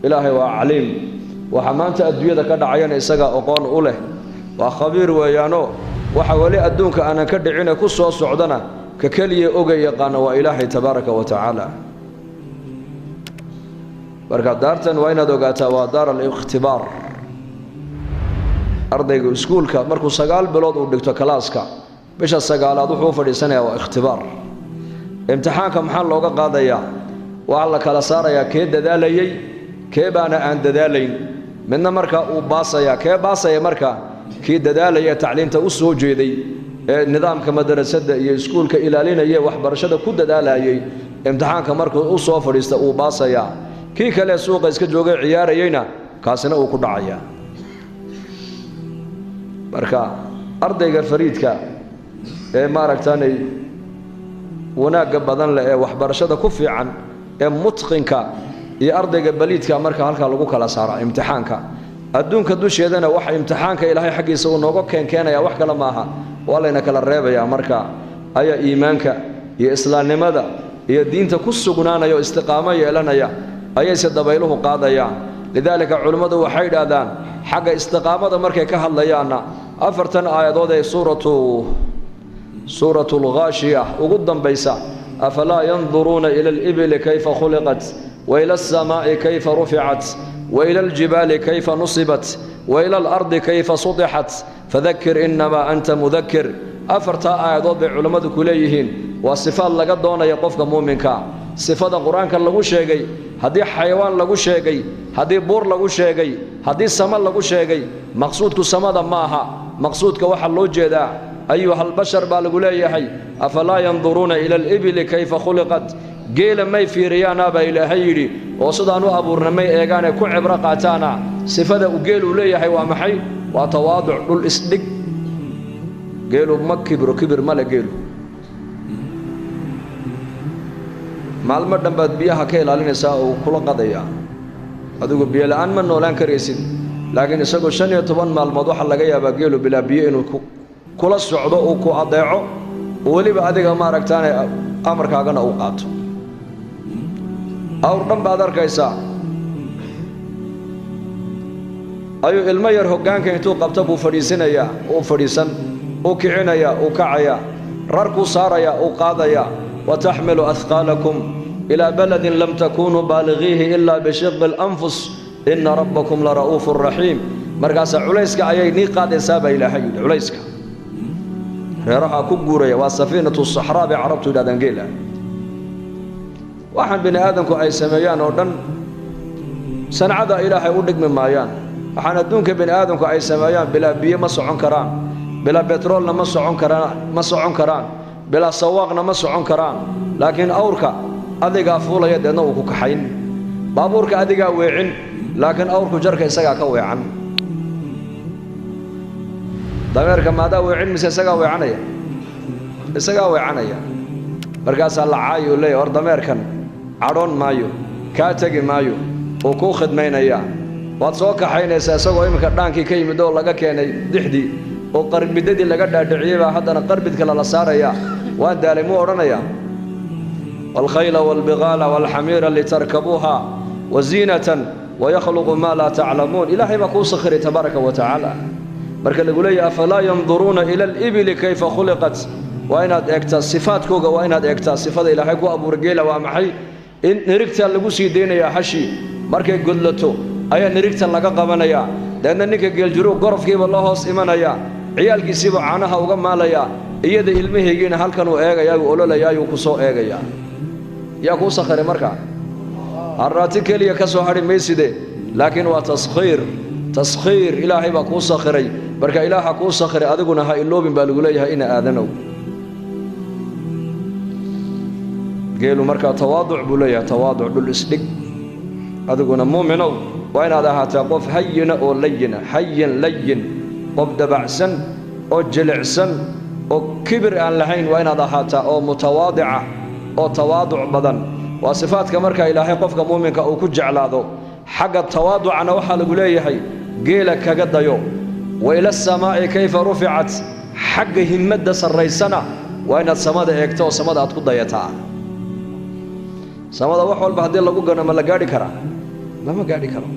إلهي وعليم وحمانت الدنيا كذا عيان إسقى أقان أوله وخبير ويانو وحولي أدونك أنا كدعينا كسو صعدنا ككلي أوجي يقان وإلهي تبارك وتعالى بركة دارتن وين دوقاتها ودار الاختبار أرضي سكولك مركو سقال بلود ودكتور كلاسكا بيش السقال أضحوا في سنة واختبار امتحانك محل لوقا قاضية وعلى كلا صار يا كيد دالي كيب أنا عند دالين من مركا وباصيا كيب باصيا مركا كيد دالي تعليم تأسو جيدي النظام كمدرسة سكولك إلى لنا يه وحبرشة كود دالي امتحانك مركو أسو فريست وباصيا كي كلا سوق إسك جوجا عيار يينا كاسنا وكود عيا مركا أرضي فريدك ماركتاني وناق بدن له وحبرشة كفي عن متقنك يا أرضي بليدك مركا هلك لقوك على سارة امتحانك أدونك دوش يدنا وح امتحانك إلهي حق يسوي نوقك كان يا وح كلا معها ولا إنك الربع يا مركا أي إيمانك يا إسلام لماذا يا دين تكس جنانا يا استقامة يا لنا يا أي سد بيله قاضي يا لذلك علماء وحيد أذان حق استقامة مركا كهل يانا أفرتن آيات سورة الغاشية وقدم بيسا أفلا ينظرون إلى الإبل كيف خلقت وإلى السماء كيف رفعت وإلى الجبال كيف نصبت وإلى الأرض كيف سطحت فذكر إنما أنت مذكر أفرتا آيات علماء كليهين والصفات لقد دونا يقفك مؤمنك صفات القرآن كان لغو شيغي هدي حيوان لغو شيغي هدي بور لغو شيغي هدي سما لغو شيغي مقصودك سما ماها مقصودك وحا لو جيدا أيها البشر بالغوليهي أفلا ينظرون إلى الإبل كيف خلقت قيل ما في ريانا بإلهيري وصدانو أبورنا ما إيغانا كو عبرة قاتانا صفة وقيلوا ليهي ومحي وتواضع دول إسدق قيلوا ما كبر مالا قيلوا معلومات دنبات بيها كيلا لنساء وكل قضية هذا بيا لأن من نولان كريسين لكن يساقوا شنية طبان معلومات حلقيا بقيلوا بلا بيا إنو كل الصعود وكو أضيعه ولي بعدك ما ركتاني أمر كأجنا أوقات أو رم بعدر كيسا أيو المير هجان كيتو قبتبو فريسين يا أو فريسن أو كعنا يا أو كعيا رركو صار يا أو قاضي يا وتحمل أثقالكم إلى بلد لم تكونوا بالغيه إلا بشق الأنفس إن ربكم لرؤوف رحيم مركز عليسك أيني قاد ساب إلى حي عليسك راح كوغوريا وسفينة الصحراء بعربت إلى دنجيلا واحد بني آدم كو أي سميان ودن سنعد إلهي ودق من مايان وحنا دونك بني آدم كو أي سميان بلا بيه ما سعون كران بلا بترول ما سعون كران بلا سواق ما سعون كران لكن أورك أديك فولا يدنا وكحين بابورك أديك ويعن لكن أورك جرك يسقى كويعن ضميرك ماذا ويعن مسيسقى ويعنيا يسقى ويعنيا مركز الله عايو لي ور ضميركن عرون مايو كاتجي مايو وكو خدمين يا واتسوك حين يساسقو يمك دانكي كيمي دو لغا كيني دحدي oo qarbidadii laga dhaadhiciyay baa hadana qarbid kala la saaraya waa daalimo oranaya wal khayla wal bighala wal hamira litarkabuha wazinatan wa yakhluqu ma la ta'lamun ilahi ba ku sakhiri tabaraka wa ta'ala marka lagu leeyahay afala yanzuruna ila al ibli kayfa khuliqat wa inaad eegta sifaadkooga waa inaad eegta sifada ilahi ku abuur geela waa maxay in nirigta lagu sii deynaya hashi markay godlato ayaa nirigta laga qabanaya dadna ninka geeljiru gorofkiiba loo hoos imanaya ciyaalkiisiiba caanaha uga maalaya iyada ilmaheegiina halkan uu eegaya uu ololaya uu ku soo eegaya yaa ku sakhare marka arraati kaliya ka soo hari meeside laakiin waa taskhir ilaahay baa ku sakhiray marka ilaaha ku sakhiray adiguna ha iloobin baa lagu leeyahay ina aadanow geelu marka tawaadu buu leeyahay tawaadu dhul isdhig adiguna muuminow waa inaad ahaataa qof hayina oo layina hayyin layin qof dabacsan oo jilicsan oo kibir aan lahayn waa inaad ahaataa oo mutawaadica oo tawaaduc badan waa sifaadka marka ilaahay qofka muuminka uu ku jeclaado xagga tawaaducana waxaa lagu leeyahay geela kaga dayo wa ila samaa'i kayfa ruficat xagga himmadda sarraysana waa inaad samada eegto oo samada aad ku dayataa samada wax walba haddii lagu gano ma la gaadhi karaa lama gaadhi karo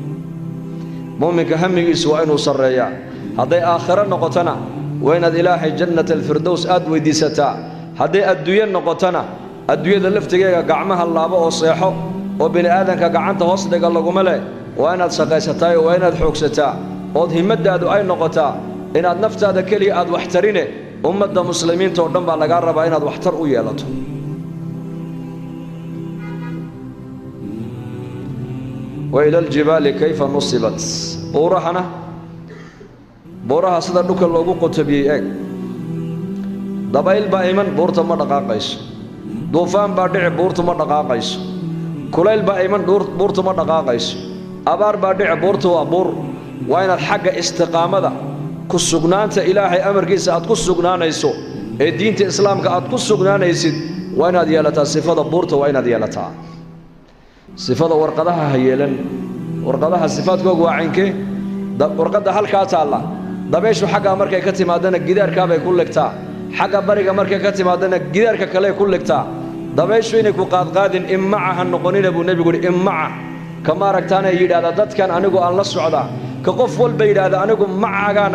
muuminka hamigiisu waa inuu sarreeyaa hadday aakhiro noqotona waa inaad ilaahay jannat alfirdows aad weydiisataa hadday adduunyo noqotona adduunyada laftigeega gacmaha laabo oo seexo oo bini aadanka gacanta hoos dhiga laguma leh waa inaad shaqaysataa oo waa inaad xoogsataa ood himmadaadu ay noqotaa inaad naftaada keliya aad wax tarine ummadda muslimiinta oo dhan baa lagaa rabaa inaad waxtar u yeelato وإلى الجبال كيف نصبت بورها سدا دكا لوغو قطبيي اك دبايل با ايمن بورتا ما دقاقيس دوفان با دحي بورتا ما دقاقيس كليل با ايمن بورتا ما دقاقيس ابار با دحي بورتا وا بور وين الحق استقامده كسغنانتا الهي امركيسا اد كسغنانيسو ee diinta islaamka aad ku sugnaanaysid waa inaad yeelataa sifada buurta waa inaad yeelataa sifada warqadaha hayeelan warqadaha sifaadkoogu waa cinkee warqada halkaa taala dabeeshu xagga markay ka timaadana gidaarka bay ku ligtaa xagga bariga markay ka timaadana gidaarka kale ku ligtaa dabeeshu inay ku qaadqaadin immaca noqonina buu nabigu yiri immaca kama aragtaan ay yiraahdo dadkan anigu aan la socda ka qof walba yiraahdo anigu macaaga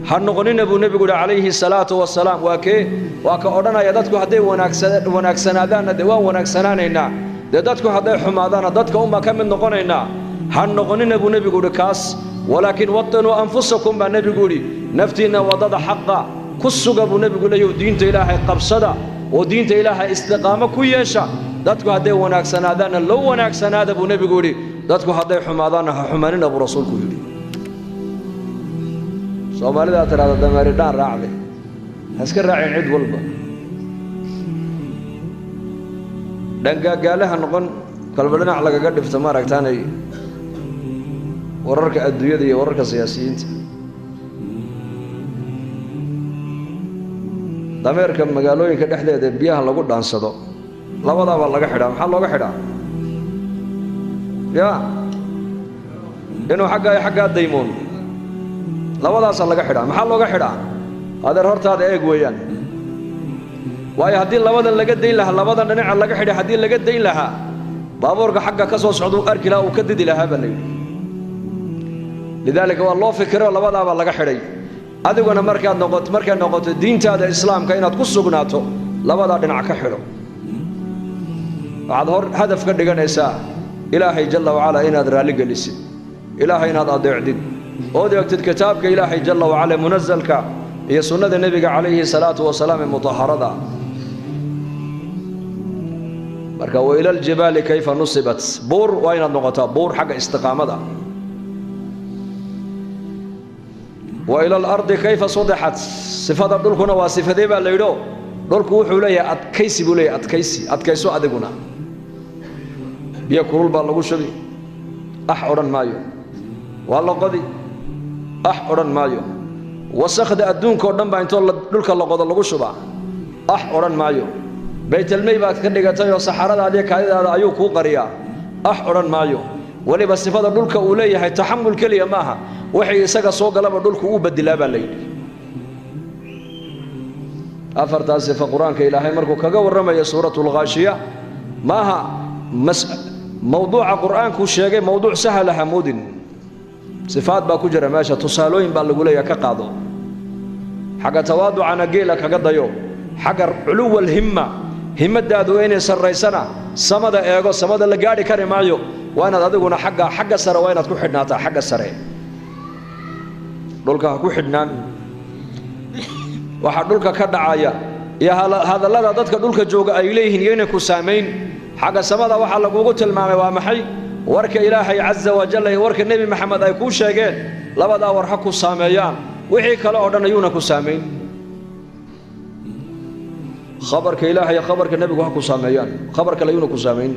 ha noqonina buu nabigu yiri calayhi salaatu wasalaam waa ka odhanaya dadku hadday wanaagsanaadaan waan wanaagsanaanaynaa dadku hadday xumaadaan dadka uma ka mid noqonaynaa ha noqonina buu nabigu yiri kaas walaakin watanu anfusakum ba nabigu yiri naftiina wadada xaqa ku suga buu nabigu leeyahay diinta ilaahay qabsada oo diinta ilaahay istiqaamo ku yeesha dadku hadday wanaagsanaadaan loo wanaagsanaada buu nabigu yiri dadku hadday xumaadaan ha xumaanina buu rasuulku yiri soomaalida tiraada dameeri dhaan raacday haska raacin cid walba dhangagaalaha noqon kalba dhinac lagaga dhifto ma aragtaanay wararka adduunyada iyo wararka siyaasiyiinta dameerka magaalooyinka dhexdeeda biyaha lagu dhaansado labadaaba laga xidhaa maxaa looga xidhaa ya inuu xaggaa daymoon labadaas laga xidhaa maxaa looga xidhaa adeer hortaada eeg weeyaan waayo haddii labadan laga dayn lahaa labadan dhinaca laga xidhay haddii laga dayn lahaa baabuurka xagga ka soo socda uu arki lahaa uu ka didi lahaa baa la yidhi lidaalika waa loo fikiro labadaaba laga xidhay adiguna markay noqoto diintaada islaamka inaad ku sugnaato labadaa dhinac ka xidho waxaad hadaf ka dhiganaysaa ilaahay jalla wacala inaad raalli gelisid ilaahay inaad adeecdid ood eegtid kitaabka ilaahay jalla wacala munazalka iyo sunnada nebiga calayhi salaatu wasalaam ee mutaharada marka wa ila aljibaali kayfa nusibat buur waa inaad noqotaa buur xagga istiqaamada wa ila alardi kayfa sudixat sifada dhulkuna waa sifadee baa la yidho dhulku wuxuu leeyahay adkaysi buu leeyahay adkayso adiguna biyo kulul baa lagu shubi odhan maayo waa la qodi odhan maayo wasakhda adduunka oo dhan baa intoo dhulka la qodo lagu shubaa odhan maayo baytalmay baad ka dhigatay oo saxaradaada iyo kaadidaada ayuu kuu qariyaa odhan maayo waliba sifada dhulka uu leeyahay taxamul keliya maaha waxay isaga soo galaba dhulku uu badilaa baa la yidhi afartaas sifa qur-aanka ilaahay markuu kaga warramaya suuratul ghaashiya maaha mawduuca qur-aanku sheegay mawduuc sahla hamuudin sifaad baa ku jira meesha tusaalooyin baa lagu leeyahay ka qaado xagga tawaaducana geela kaga dayo xagga culuwal himmadaadu inay sarraysana samada eego samada la gaadhi kari maayo waa inaad adiguna xagga sare waa inaad ku xidhnaataa xagga sare dhulka ha ku xidhnaan waxa dhulka ka dhacaya iyo hadallada dadka dhulka jooga ay leeyihiin iyo inay ku saamayn xagga samada waxaa lagugu tilmaamay waa maxay warka ilaahay caza wajalla iyo warka nebi maxamed ay kuu sheegeen labadaa war ha ku saameeyaan wixii kale oo dhan ayuuna ku saamayn khabarka ilaahay iyo khabarka nebigu ha ku saameeyaan khabar kale ayuuna ku saamayn